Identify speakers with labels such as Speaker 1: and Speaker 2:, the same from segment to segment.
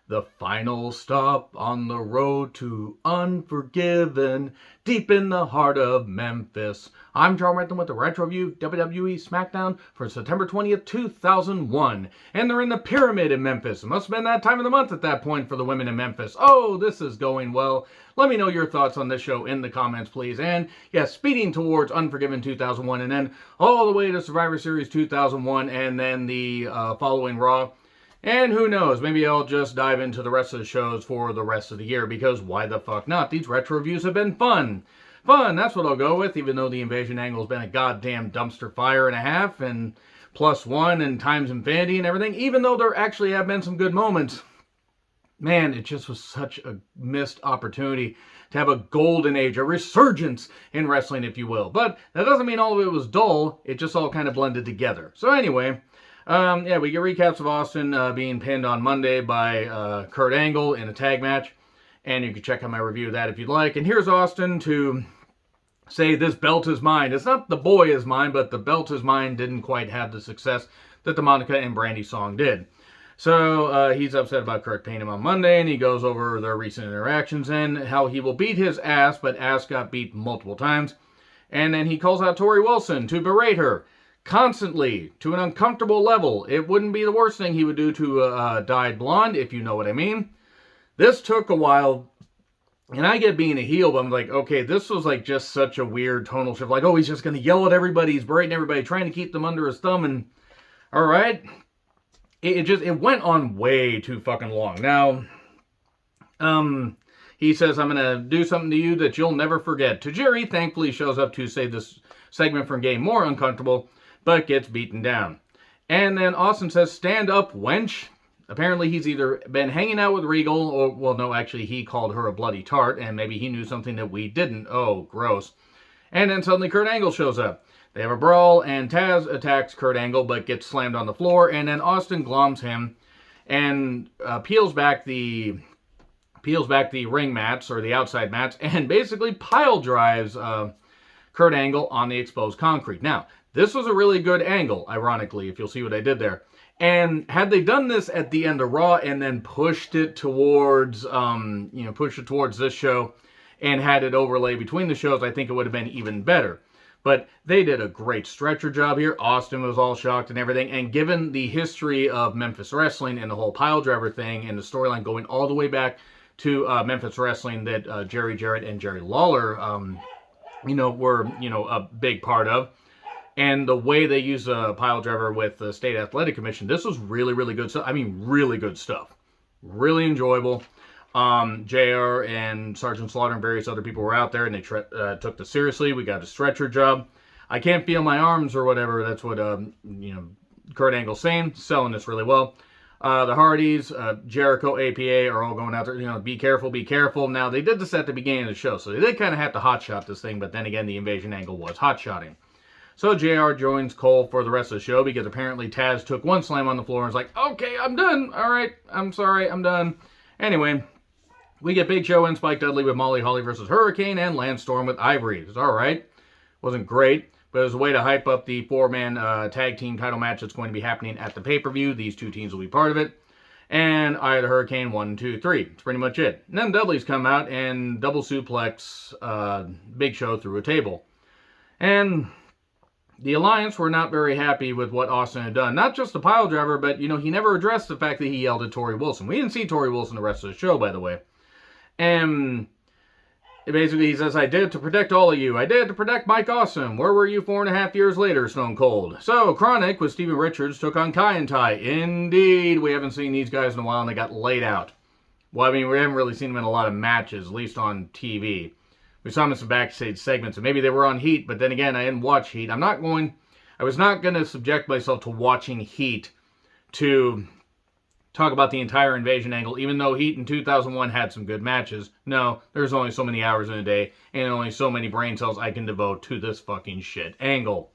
Speaker 1: The final stop on the road to Unforgiven, deep in the heart of Memphis. I'm John Renton with the Retro Review WWE Smackdown for September 20th, 2001. And they're in the Pyramid in Memphis. It must have been that time of the month at that point for the women in Memphis. Oh, this is going well. Let me know your thoughts on this show in the comments, please. And yes, speeding towards Unforgiven 2001 and then all the way to Survivor Series 2001 and then the following Raw. And who knows, maybe I'll just dive into the rest of the shows for the rest of the year, because why the fuck not? These retro reviews have been fun. Fun, that's what I'll go with, even though the invasion angle's been a goddamn dumpster fire and a half, and +1 and times infinity and everything, even though there actually have been some good moments. Man, it just was such a missed opportunity to have a golden age, a resurgence in wrestling, if you will. But that doesn't mean all of it was dull, it just all kind of blended together. So anyway, we get recaps of Austin being pinned on Monday by Kurt Angle in a tag match. And you can check out my review of that if you'd like. And here's Austin to say, this belt is mine. It's not the boy is mine, but the belt is mine didn't quite have the success that the Monica and Brandy song did. So he's upset about Kurt paying him on Monday, and he goes over their recent interactions and how he will beat his ass, but ass got beat multiple times. And then he calls out Tori Wilson to berate her constantly to an uncomfortable level. It wouldn't be the worst thing he would do to a dyed blonde, if you know what I mean. This took a while, and I get being a heel, but I'm like, okay, this was like just such a weird tonal shift. Like, oh, he's just going to yell at everybody, he's berating everybody, trying to keep them under his thumb, and all right. It went on way too fucking long. Now, he says, I'm going to do something to you that you'll never forget. Tajiri thankfully shows up to save this segment from getting more uncomfortable, but gets beaten down. And then Austin says, stand up, wench. Apparently he's either been hanging out with Regal, or, well, no, actually he called her a bloody tart, and maybe he knew something that we didn't. Oh, gross. And then suddenly Kurt Angle shows up. They have a brawl, and Taz attacks Kurt Angle, but gets slammed on the floor, and then Austin gloms him, and peels back the ring mats, or the outside mats, and basically pile drives Kurt Angle on the exposed concrete. Now, this was a really good angle, ironically, if you'll see what I did there. And had they done this at the end of Raw and then pushed it towards, this show and had it overlay between the shows, I think it would have been even better. But they did a great stretcher job here. Austin was all shocked and everything. And given the history of Memphis wrestling and the whole pile driver thing and the storyline going all the way back to Memphis wrestling that Jerry Jarrett and Jerry Lawler, were a big part of. And the way they use a pile driver with the State Athletic Commission, this was really, really good stuff. I mean, really good stuff. Really enjoyable. JR and Sergeant Slaughter and various other people were out there, and they took this seriously. We got a stretcher job. I can't feel my arms or whatever. That's what, Kurt Angle's saying. Selling this really well. The Hardys, Jericho, APA are all going out there, be careful, be careful. Now, they did this at the beginning of the show, so they did kind of have to hotshot this thing, but then again, the invasion angle was hotshotting. So JR joins Cole for the rest of the show, because apparently Taz took one slam on the floor and was like, okay, I'm done. All right, I'm sorry, I'm done. Anyway, we get Big Show and Spike Dudley with Molly Holly versus Hurricane, and Lance Storm with Ivory. It was all right. Wasn't great, but it was a way to hype up the 4-man tag team title match that's going to be happening at the pay-per-view. These two teams will be part of it. And Eye of the Hurricane, 1, 2, 3. That's pretty much it. And then Dudley's come out and double suplex Big Show through a table. And the Alliance were not very happy with what Austin had done. Not just the pile driver, but, he never addressed the fact that he yelled at Tori Wilson. We didn't see Tori Wilson the rest of the show, by the way. And basically he says, I did it to protect all of you. I did it to protect Mike Awesome. Where were you 4.5 years later, Stone Cold? So, Chronic with Steven Richards took on Kai and Tai. Indeed, we haven't seen these guys in a while, and they got laid out. Well, I mean, we haven't really seen them in a lot of matches, at least on TV. We saw them in some backstage segments, and maybe they were on Heat, but then again, I didn't watch Heat. I was not going to subject myself to watching Heat to talk about the entire invasion angle, even though Heat in 2001 had some good matches. No, there's only so many hours in a day, and only so many brain cells I can devote to this fucking shit angle.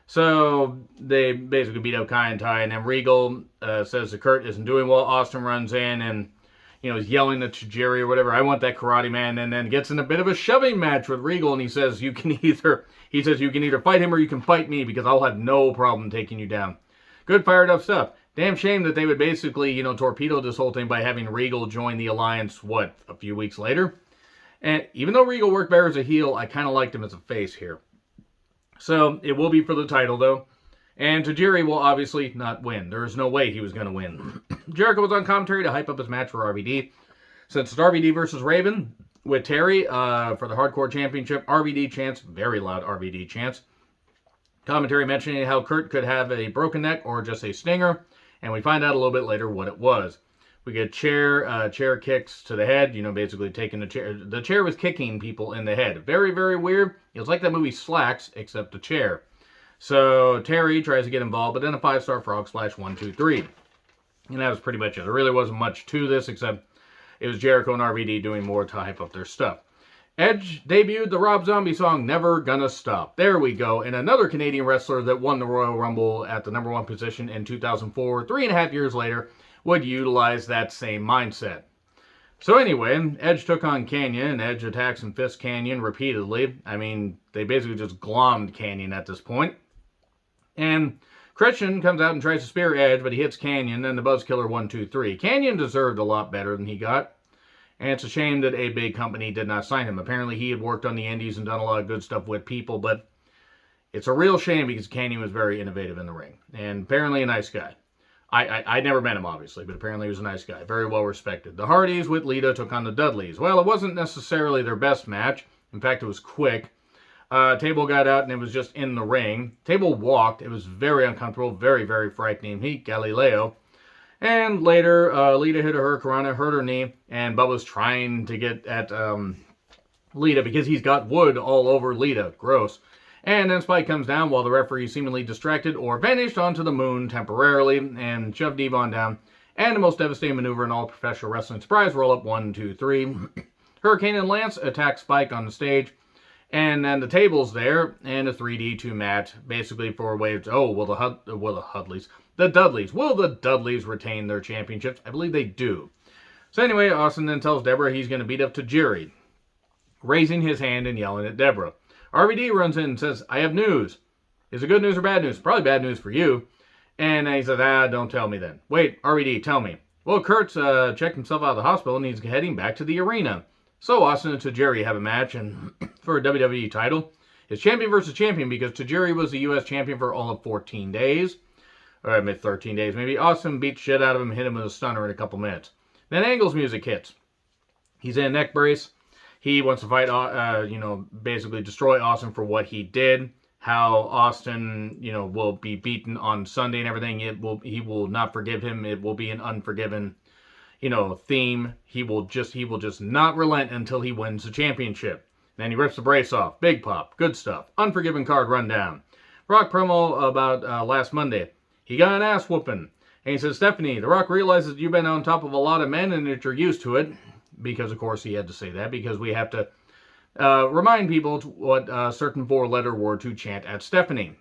Speaker 1: So, they basically beat up Kai and Tai, and then Regal says that Kurt isn't doing well. Austin runs in, and he's yelling at Tajiri or whatever, I want that Karate Man, and then gets in a bit of a shoving match with Regal, and he says you can either fight him or you can fight me, because I'll have no problem taking you down. Good fired up stuff. damn shame that they would basically, torpedo this whole thing by having Regal join the Alliance, a few weeks later. And even though Regal worked better as a heel, I kind of liked him as a face here. So, it will be for the title, though. And Tajiri will obviously not win. There is no way he was going to win. Jericho was on commentary to hype up his match for RVD. Since it's RVD versus Raven with Terry for the Hardcore Championship, RVD chants, very loud RVD chants. Commentary mentioning how Kurt could have a broken neck or just a stinger, and we find out a little bit later what it was. We get chair kicks to the head, basically taking the chair. The chair was kicking people in the head. Very, very weird. It was like that movie Slacks, except a chair. So Terry tries to get involved, but then a 5-star frog splash, 1, 2, 3. And that was pretty much it. There really wasn't much to this, except it was Jericho and RVD doing more to hype up their stuff. Edge debuted the Rob Zombie song, Never Gonna Stop. There we go. And another Canadian wrestler that won the Royal Rumble at the number 1 position in 2004, 3.5 years later, would utilize that same mindset. So anyway, Edge took on Kanyon, and Edge attacks and fists Kanyon repeatedly. I mean, they basically just glommed Kanyon at this point. And Christian comes out and tries to spear Edge, but he hits Kanyon, and the Buzzkiller 1, 2, 3. Kanyon deserved a lot better than he got. And it's a shame that a big company did not sign him. Apparently, he had worked on the indies and done a lot of good stuff with people, but it's a real shame because Kanyon was very innovative in the ring. And apparently a nice guy. I never met him, obviously, but apparently he was a nice guy. Very well respected. The Hardys with Lita took on the Dudleys. Well, it wasn't necessarily their best match. In fact, it was quick. Table got out and it was just in the ring. Table walked. It was very uncomfortable, very, very frightening. He, Galileo. And later, Lita hit a hurricanrana, hurt her knee, and Bubba's trying to get at Lita because he's got wood all over Lita. Gross. And then Spike comes down while the referee is seemingly distracted or vanished onto the moon temporarily and shoved Devon down. And the most devastating maneuver in all professional wrestling. Surprise roll-up, 1, 2, 3. Hurricane and Lance attack Spike on the stage. And then the table's there, and a 3D2 match, basically for waves. Oh, will the Dudleys. Will the Dudleys retain their championships? I believe they do. So anyway, Austin then tells Deborah he's going to beat up Tajiri, raising his hand and yelling at Deborah. RVD runs in and says, I have news. Is it good news or bad news? Probably bad news for you. And he says, don't tell me then. Wait, RVD, tell me. Well, Kurt's checked himself out of the hospital and he's heading back to the arena. So Austin and Tajiri have a match and for a WWE title. It's champion versus champion because Tajiri was the U.S. champion for all of 14 days. Or 13 days maybe. Austin beat shit out of him, hit him with a stunner in a couple minutes. Then Angle's music hits. He's in a neck brace. He wants to fight, basically destroy Austin for what he did. How Austin, will be beaten on Sunday and everything. He will not forgive him. It will be an unforgiven, theme. He will just not relent until he wins the championship. Then he rips the brace off. Big pop. Good stuff. Unforgiven card rundown. Rock promo about last Monday. He got an ass whooping. And he says, Stephanie, The Rock realizes you've been on top of a lot of men and that you're used to it. Because, of course, he had to say that. Because we have to remind people what a certain 4-letter word to chant at Stephanie.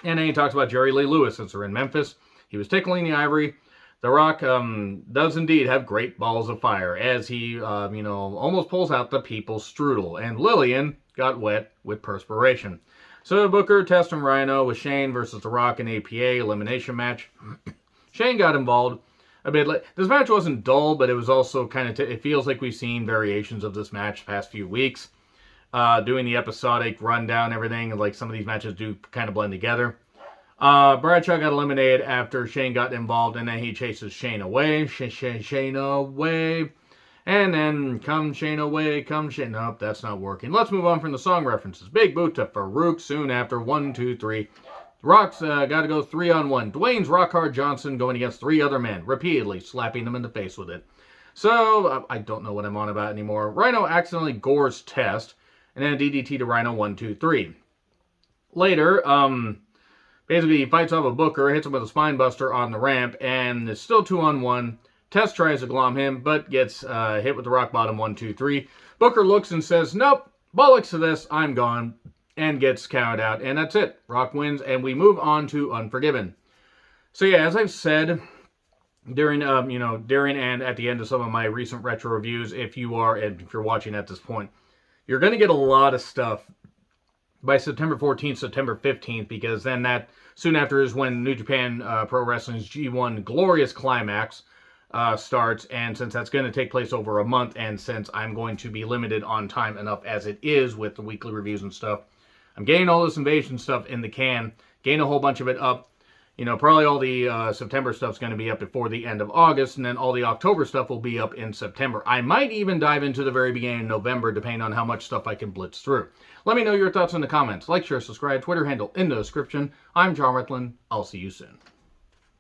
Speaker 1: And then he talks about Jerry Lee Lewis since they're in Memphis. He was tickling the ivory. The Rock does indeed have great balls of fire as he, almost pulls out the people's strudel. And Lillian got wet with perspiration. So Booker, Test, and Rhino with Shane versus The Rock and APA elimination match. Shane got involved a bit late. This match wasn't dull, but it was also kind of, it feels like we've seen variations of this match the past few weeks. Doing the episodic rundown, everything, and like some of these matches do kind of blend together. Bradshaw got eliminated after Shane got involved, and then he chases Shane away. Shane away. And then, come Shane away, come Shane. Nope, that's not working. Let's move on from the song references. Big boot to Farouk soon after. 1, 2, 3. Rock's got to go 3-on-1. Dwayne's Rockhard Johnson going against 3 other men, repeatedly slapping them in the face with it. So, I don't know what I'm on about anymore. Rhino accidentally gores Test, and then a DDT to Rhino, 1, 2, 3. Later, basically he fights off a Booker, hits him with a spine buster on the ramp, and it's still 2-on-1. Test tries to glom him, but gets hit with the rock bottom, 1, 2, 3. Booker looks and says, nope, bollocks to this, I'm gone, and gets counted out, and that's it. Rock wins, and we move on to Unforgiven. So yeah, as I've said during and at the end of some of my recent retro reviews, if you're watching at this point, you're going to get a lot of stuff by September 14th, September 15th, because then that soon after is when New Japan Pro Wrestling's G1 Glorious Climax starts, and since that's going to take place over a month, and since I'm going to be limited on time enough as it is with the weekly reviews and stuff, I'm getting all this Invasion stuff in the can, getting a whole bunch of it up. You know, probably all the September stuff's going to be up before the end of August, and then all the October stuff will be up in September. I might even dive into the very beginning of November, depending on how much stuff I can blitz through. Let me know your thoughts in the comments. Like, share, subscribe, Twitter handle in the description. I'm John Retlin. I'll see you soon.